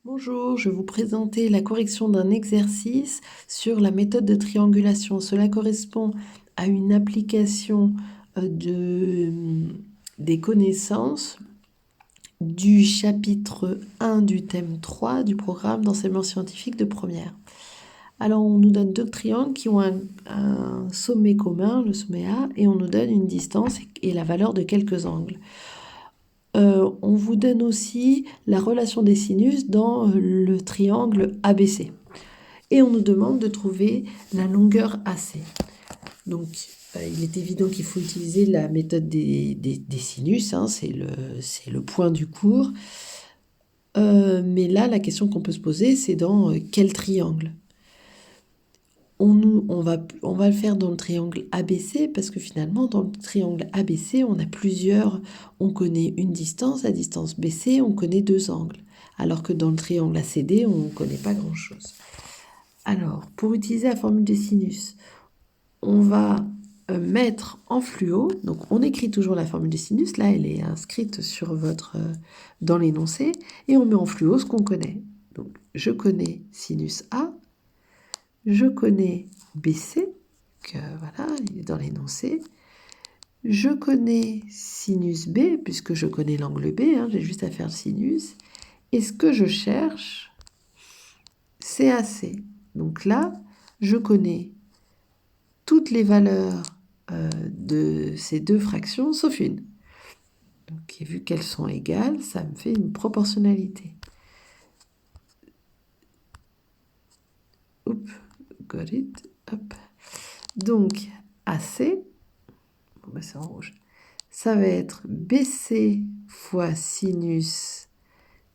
Bonjour, je vais vous présenter la correction d'un exercice sur la méthode de triangulation. Cela correspond à une application des connaissances du chapitre 1 du thème 3 du programme d'enseignement scientifique de première. Alors, on nous donne deux triangles qui ont un sommet commun, le sommet A, et on nous donne une distance et la valeur de quelques angles. On vous donne aussi la relation des sinus dans le triangle ABC. Et on nous demande de trouver la longueur AC. Donc, il est évident qu'il faut utiliser la méthode des sinus, hein, c'est le point du cours. Mais là, la question qu'on peut se poser, c'est dans quel triangle ? On va le faire dans le triangle ABC parce que finalement, dans le triangle ABC, on a on connaît une distance, la distance BC, on connaît deux angles. Alors que dans le triangle ACD, on ne connaît pas grand-chose. Alors, pour utiliser la formule des sinus, on va mettre en fluo, donc on écrit toujours la formule des sinus, là elle est inscrite dans l'énoncé, et on met en fluo ce qu'on connaît. Donc, je connais sinus A, je connais BC, que voilà, il est dans l'énoncé. Je connais sinus B, puisque je connais l'angle B, hein, j'ai juste à faire le sinus. Et ce que je cherche, c'est AC. Donc là, je connais toutes les valeurs de ces deux fractions, sauf une. Donc, vu qu'elles sont égales, ça me fait une proportionnalité. Oups, got it. Hop. Donc, AC, bon, ben c'est en rouge, ça va être BC fois sinus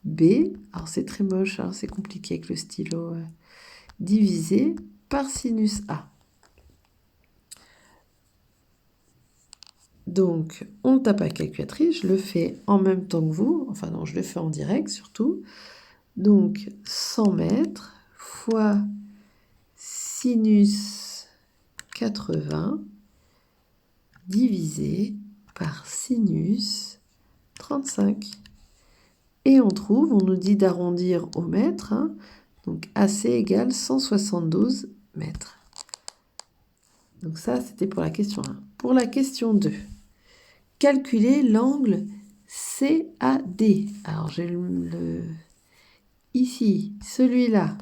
B. Alors, c'est très moche, hein, c'est compliqué avec le stylo. Divisé par sinus A. Donc, on tape à la calculatrice, je le fais en même temps que vous, enfin non, je le fais en direct surtout. Donc, 100 mètres fois sinus 80 divisé par sinus 35. Et on nous dit d'arrondir au mètre, hein, donc AC égale 172 mètres. Donc ça, c'était pour la question 1. Pour la question 2, calculer l'angle CAD. Alors, j'ai ici, celui-là.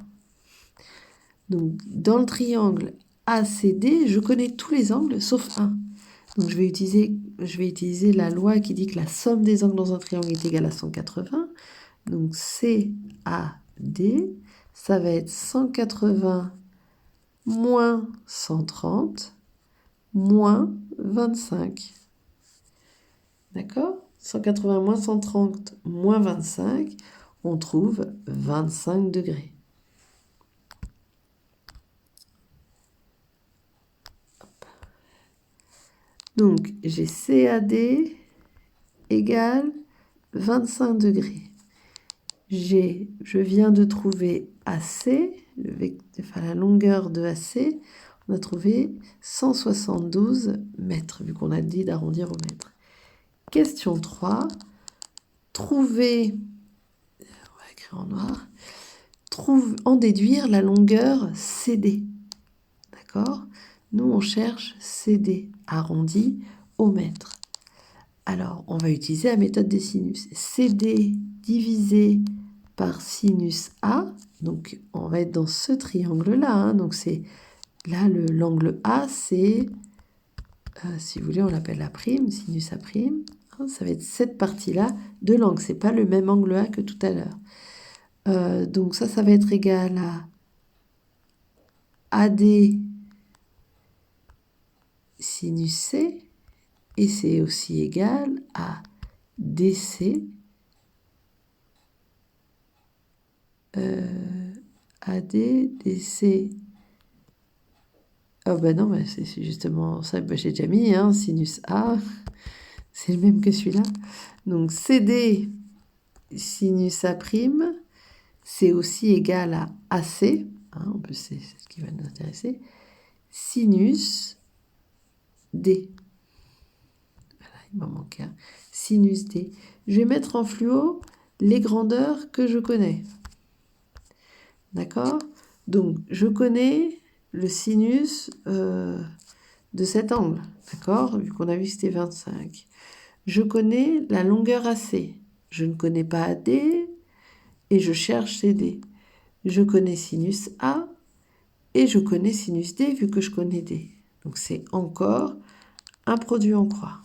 Donc, dans le triangle ACD, je connais tous les angles sauf un. Donc, je vais utiliser la loi qui dit que la somme des angles dans un triangle est égale à 180. Donc, CAD, ça va être 180 moins 130 moins 25. D'accord ? 180 moins 130 moins 25, on trouve 25 degrés. Hop. Donc, j'ai CAD égale 25 degrés. Je viens de trouver AC, la longueur de AC, on a trouvé 172 mètres, vu qu'on a dit d'arrondir au mètre. Question 3, trouver, on va écrire en noir, en déduire la longueur CD. D'accord ? Nous, on cherche CD, arrondi au mètre. Alors, on va utiliser la méthode des sinus. CD divisé par sinus A, donc on va être dans ce triangle-là. Hein, donc c'est là, l'angle A, c'est, si vous voulez, on l'appelle la prime, sinus A prime. Hein, ça va être cette partie-là de l'angle. C'est pas le même angle A que tout à l'heure. Donc ça va être égal à AD sinus C, et c'est aussi égal à DC AD, DC. Oh ben non, ben c'est justement ça que j'ai déjà mis, hein, sinus A, c'est le même que celui-là. Donc CD sinus A', c'est aussi égal à AC, hein, en plus c'est ce qui va nous intéresser, sinus D. Voilà, il m'en manque un. Sinus D. Je vais mettre en fluo les grandeurs que je connais. D'accord? Donc, je connais le sinus de cet angle. D'accord? Vu qu'on a vu que c'était 25. Je connais la longueur AC. Je ne connais pas AD et je cherche CD. Je connais sinus A et je connais sinus D vu que je connais D. Donc, c'est encore un produit en croix.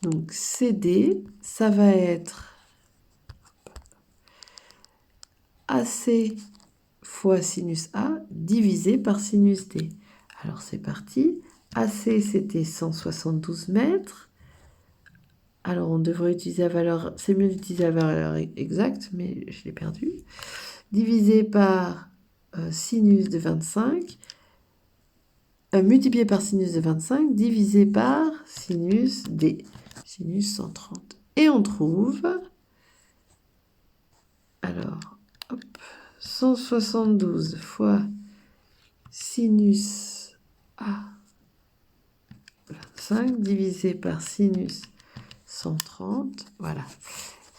Donc, CD, ça va être AC fois sinus A divisé par sinus D. Alors, c'est parti. AC, c'était 172 mètres. Alors, on devrait utiliser la valeur... C'est mieux d'utiliser la valeur exacte, mais je l'ai perdue. Divisé par sinus de 25. Multiplié par sinus de 25, divisé par sinus D. Sinus 130. Et on trouve... Alors, hop, 172 fois sinus A 25 divisé par sinus 130, voilà.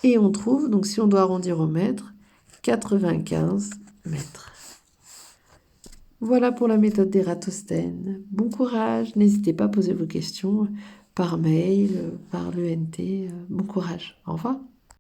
Et on trouve, donc si on doit arrondir au mètre, 95 mètres. Voilà pour la méthode d'Ératosthène. Bon courage, n'hésitez pas à poser vos questions par mail, par l'ENT. Bon courage, au revoir.